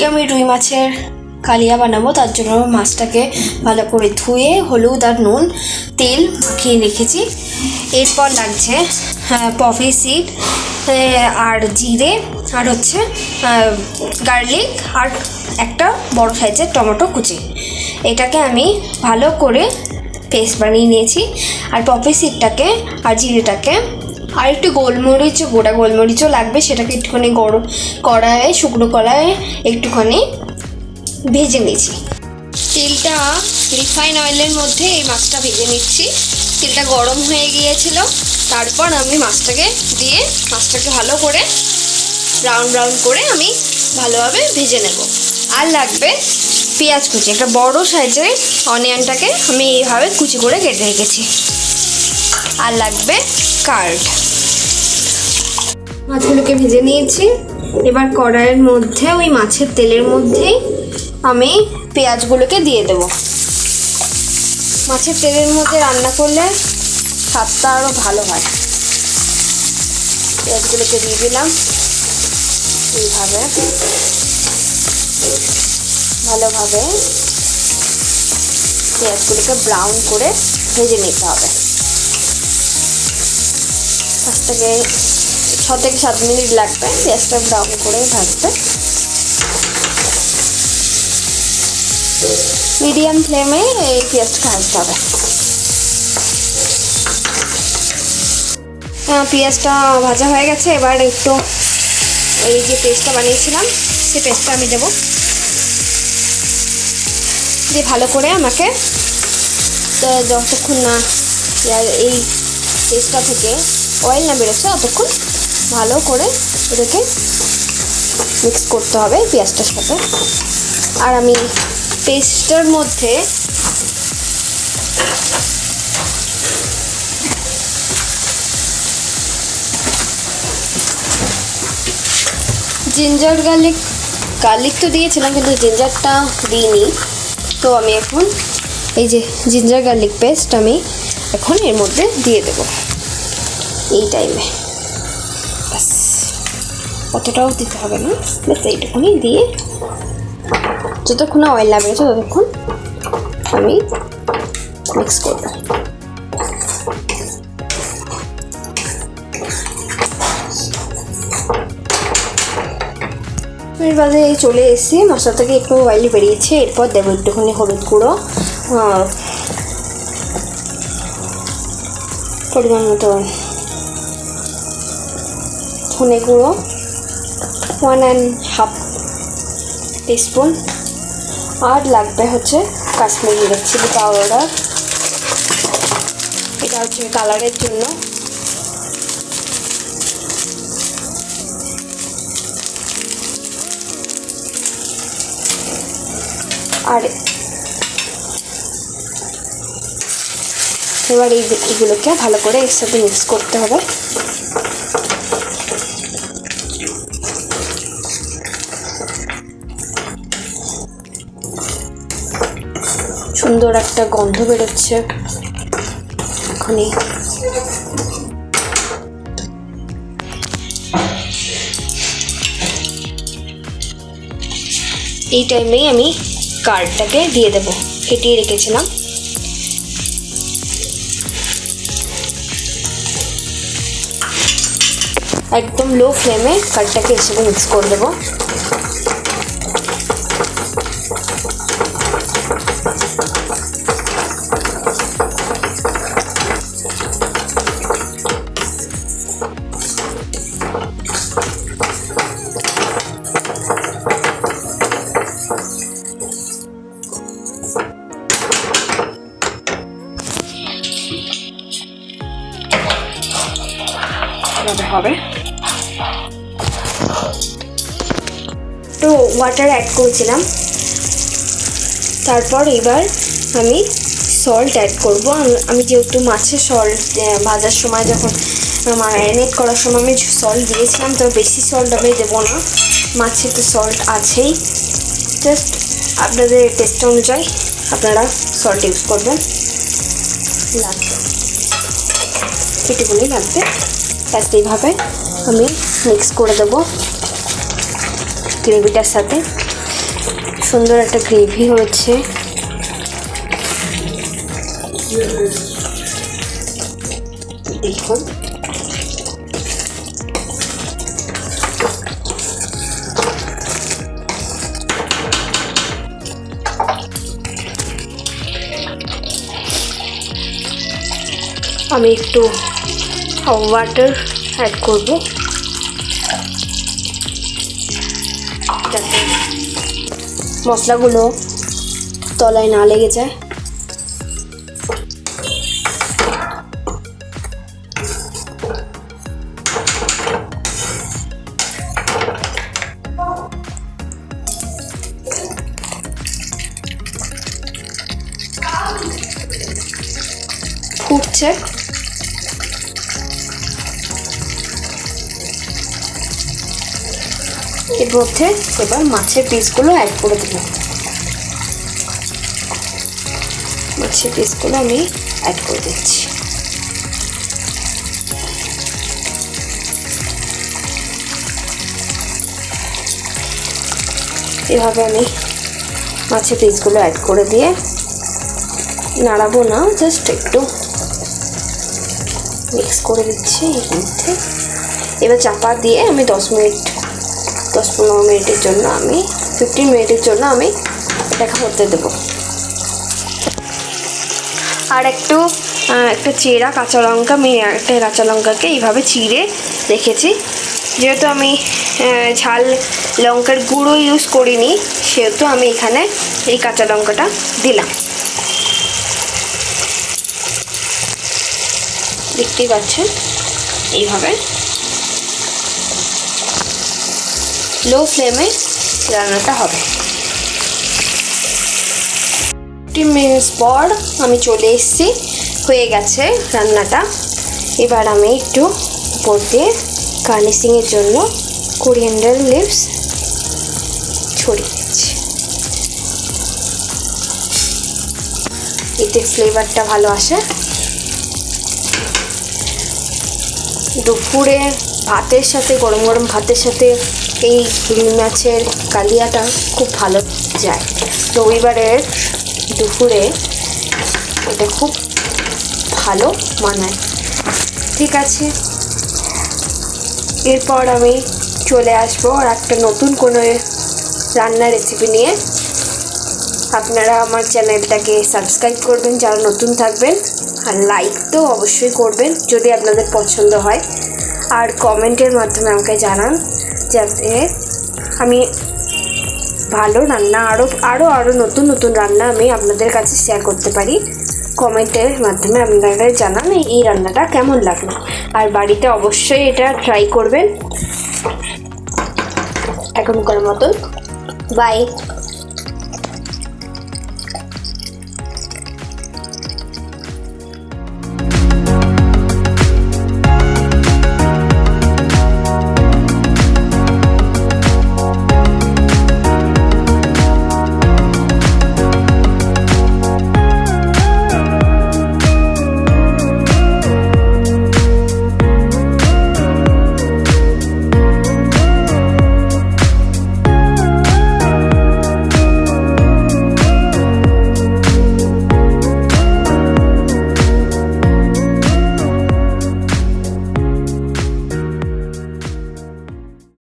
আজকে আমি রুই মাছের কালিয়া বানাবো। তার জন্য মাছটাকে ভালো করে ধুয়ে হলুদ আর নুন তেল মাখিয়ে রেখেছি। এরপর লাগছে পপি সিড আর জিরে আর হচ্ছে গার্লিক আর একটা বড় সাইজের টমেটো কুচি। এটাকে আমি ভালো করে পেস্ট বানিয়ে নিয়েছি। আর পপি সিডটাকে আর জিরেটাকে আর একটু গোলমরিচ, গোটা গোলমরিচও লাগবে, সেটাকে একটুখানি গরম কড়াইয়ে শুকনো কড়াইয়ে একটুখানি ভেজে নিয়েছি। তেলটা রিফাইন অয়েলের মধ্যে এই মাছটা ভেজে নিচ্ছি। তেলটা গরম হয়ে গিয়েছিল, তারপর আমি মাছটাকে দিয়ে মাছটাকে ভালো করে ব্রাউন ব্রাউন করে আমি ভালোভাবে ভেজে নেব। আর লাগবে পেঁয়াজ কুচি, একটা বড় সাইজের অনিয়নটাকে আমি এইভাবে কুচি করে কেটে রেখেছি। আর লাগবে কার্ড। মাছগুলোকে ভেজে নিয়েছি। এবার কড়াইয়ের মধ্যে ওই মাছের তেলের মধ্যেই আমি পেঁয়াজগুলোকে দিয়ে দেব। মাছের তেলের মধ্যে রান্না করলে স্বাদটা আরও ভালো হয়। পেঁয়াজগুলোকে দিয়ে দিলাম। এইভাবে ভালোভাবে পেঁয়াজগুলোকে ব্রাউন করে ভেজে নিতে হবে। 6 থেকে 7 মিনিট লাগবে পেঁয়াজটা ব্রাউন করে ভাজতে। মিডিয়াম ফ্লেমে এই পেঁয়াজটা ভাজতে হবে। পেঁয়াজটা ভাজা হয়ে গেছে। এবার একটু এই যে পেস্টটা বানিয়েছিলাম সেই পেস্টটা আমি দেবো। দিয়ে ভালো করে আমাকে যতক্ষণ না এই পেস্টটা থেকে অয়েল না বেরোচ্ছে ততক্ষণ ভালো করে এটাকে মিক্স করতে হবে পেঁয়াজটার সাথে। আর আমি পেস্টটার মধ্যে জিঞ্জার গার্লিক তো দিয়েছিলাম, কিন্তু জিঞ্জারটা দিইনি। তো আমি এখন এই যে জিঞ্জার গার্লিক পেস্ট আমি এখন এর মধ্যে দিয়ে দেব এই টাইমে। ব্যাস, অতটাও দিতে হবে না, ব্যাস এইটুকুনি দিয়ে যতক্ষণ না অয়েল না বেরোচ্ছে ততক্ষণ আমি মিক্স করব। এর বাদে চলে এসেছি, মশলা থেকে একটু অয়েল বেরিয়েছে। এরপর দেবো একটুখানি হলুদ গুঁড়ো, পরিমাণ মতো ধনে গুঁড়ো 1.5 টিস্পুন, আর লাগবে হচ্ছে কাশ্মীরি রেড চিলি পাউডার। এটা হচ্ছে কালারের জন্য। আর এবার এইগুলোকে ভালো করে এর সাথে মিক্স করতে হবে। সুন্দর একটা গন্ধ বেরোচ্ছে এখনই। এই টাইমেই আমি কার্ডটাকে দিয়ে দেব, ফেটিয়ে রেখেছিলাম। একদম লো ফ্লেমে কার্ডটাকে এর সাথে মিক্স করে দেবো। হবে তো ওয়াটার অ্যাড করেছিলাম। তারপর এবার আমি সল্ট অ্যাড করব। আমি যেহেতু মাছের সল্ট ভাজার সময় যখন ম্যারিনেট করার সময় আমি সল্ট দিয়েছিলাম, তো বেশি সল্ট আমি দেবো না, মাছে তো সল্ট আছেই। জাস্ট আপনাদের টেস্ট অনুযায়ী আপনারা সল্ট ইউজ করবেন। লাগবে এটুকুনি লাগবে। ব্যাস এইভাবে আমি মিক্স করে দেবো গ্রেভিটার সাথে। সুন্দর একটা গ্রেভি হয়েছে। দেখুন আমি একটু ওয়াটার অ্যাড করব যাতে মশলাগুলো তলায় না লেগে যায়। ফুটছে, এর মধ্যে এবার মাছের পিসগুলো অ্যাড করে দেবো। মাছের পিসগুলো আমি অ্যাড করে দিচ্ছি। এভাবে আমি মাছের পিসগুলো অ্যাড করে দিয়ে নাড়াবো না, জাস্ট একটু মিক্স করে দিচ্ছি এর মধ্যে। এবার চাপা দিয়ে আমি 10-15 মিনিটের জন্য 15 মিনিটের জন্য আমি এটাকে হতে দেবো। আর একটা চেরা কাঁচা লঙ্কা, আমি একটা কাঁচা লঙ্কাকে এইভাবে চিড়ে রেখেছি। যেহেতু আমি ঝাল লঙ্কার গুঁড়ো ইউজ করিনি, সেহেতু আমি এখানে এই কাঁচা লঙ্কাটা দিলাম। দেখতেই পাচ্ছেন এইভাবে লো ফ্লেমে রান্নাটা হবে। 15 মিনিটস পর আমি চলে এসেছি, হয়ে গেছে রান্নাটা। এবার আমি একটু উপর দিয়ে গার্নিশিংয়ের জন্য কোরিয়ান্ডার লিভস ছড়িয়ে দিচ্ছি। এতে ফ্লেভারটা ভালো আসে। দুপুরে ভাতের সাথে, গরম গরম ভাতের সাথে এই রুই মাছের কালিয়াটা খুব ভালো যায়। রবিবারের দুপুরে এটা খুব ভালো মানায়। ঠিক আছে, এরপর আমি চলে আসবো আর একটা নতুন কোনো রান্নার রেসিপি নিয়ে। আপনারা আমার চ্যানেলটাকে সাবস্ক্রাইব করবেন যারা নতুন থাকবেন, আর লাইক তো অবশ্যই করবেন যদি আপনাদের পছন্দ হয়, আর কমেন্টের মাধ্যমে আমাকে জানান যাতে আমি ভালো রান্না আরও নতুন রান্না আমি আপনাদের কাছে শেয়ার করতে পারি। কমেন্টের মাধ্যমে আপনারা জানান এই রান্নাটা কেমন লাগলো, আর বাড়িতে অবশ্যই এটা ট্রাই করবেন। এখনকার মতন বাই।